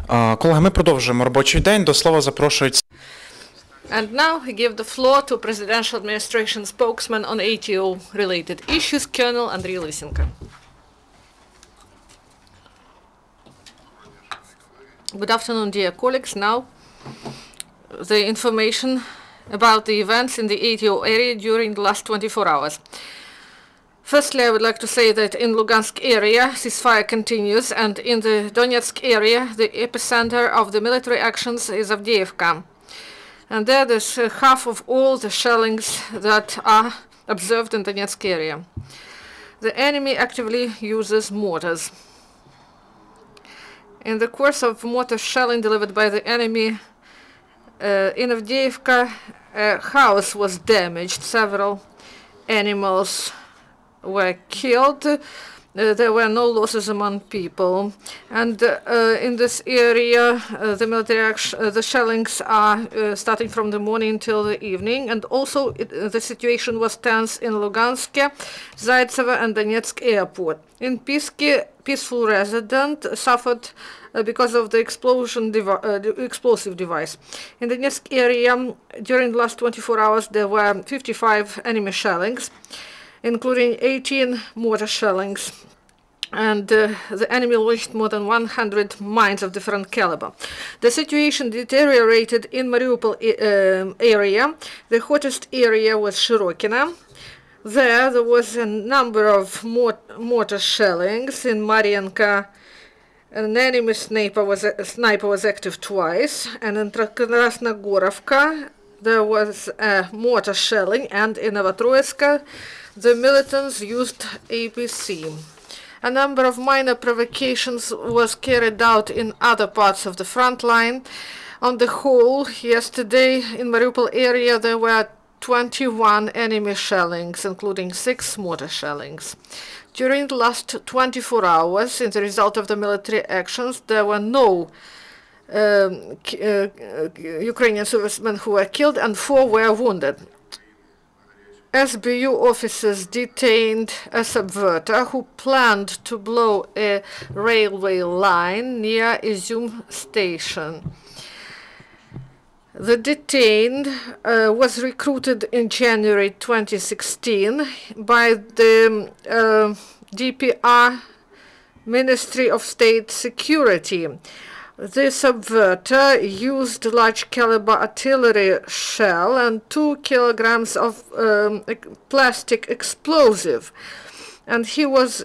Колеги, ми продовжуємо робочий день. До слова запрошується. And now I give the floor to Presidential Administration spokesman on ATO-related issues, Colonel Andriy Lysenko. Good afternoon, dear colleagues. Now, the information about the events in the ATO area during the last 24 hours. Firstly, I would like to say that in Lugansk area, ceasefire continues, and in the Donetsk area, the epicenter of the military actions is Avdiivka. And there's half of all the shellings that are observed in the Donetsk area. The enemy actively uses mortars. In the course of mortar shelling delivered by the enemy in Avdiivka, a house was damaged. Several animals were killed. There were no losses among people. And in this area, the shellings are starting from the morning till the evening. And also the situation was tense in Lugansk, Zaitsevo and Donetsk airport. In Piski, peaceful resident suffered because of the explosive device. In the Donetsk area, during the last 24 hours, there were 55 enemy shellings, including 18 mortar shellings, and the enemy launched more than 100 mines of different caliber. The situation deteriorated in Mariupol area. The hottest area was Shirokina. There was a number of mortar shellings. In Marienka, an enemy sniper was active twice, and in Krasnogorovka there was a mortar shelling, and in Novotroitsk the militants used APC. A number of minor provocations was carried out in other parts of the front line. On the whole, yesterday in Mariupol area there were 21 enemy shellings, including 6 mortar shellings. During the last 24 hours, in the result of the military actions, there were no Ukrainian servicemen who were killed and 4 were wounded. SBU officers detained a subverter who planned to blow a railway line near Izum station. The detained was recruited in January 2016 by the DPR, Ministry of State Security. The subverter used large caliber artillery shell and 2 kilograms of plastic explosive, and he was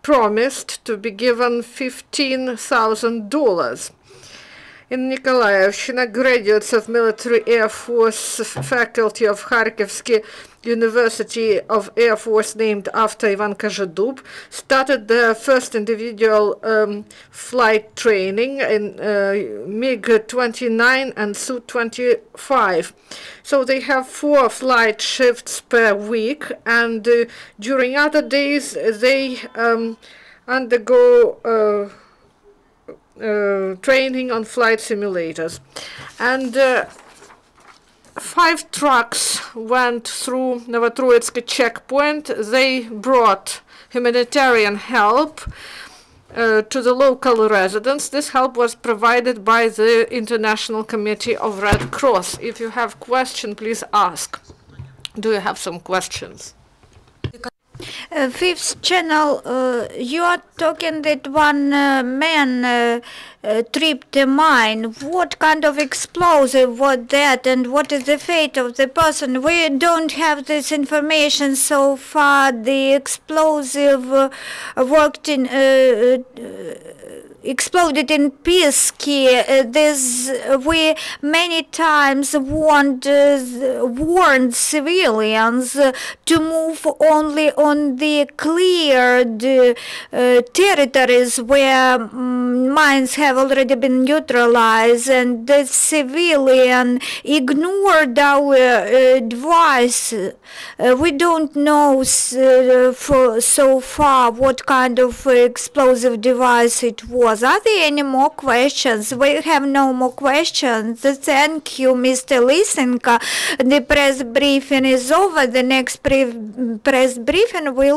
promised to be given $15,000. In Nikolaevshina, graduates of Military Air Force faculty of Kharkivsky University of Air Force, named after Ivan Kozhedub, started their first individual flight training in MiG-29 and Su-25. So they have 4 flight shifts per week, and during other days they undergo training on flight simulators. And 5 trucks went through Novotroitsk checkpoint. They brought humanitarian help to the local residents. This help was provided by the International Committee of Red Cross. If you have questions, please ask. Do you have some questions? Fifth channel, you are talking that one man tripped a mine. What kind of explosive was that, and what is the fate of the person? We don't have this information so far. The explosive exploded in Piski. We many times warned civilians to move only on the cleared territories where mines have already been neutralized, and the civilian ignored our advice. We don't know so far what kind of explosive device it was. Are there any more questions? We have no more questions. Thank you, Mr. Lysenko. The press briefing is over. The next press briefing will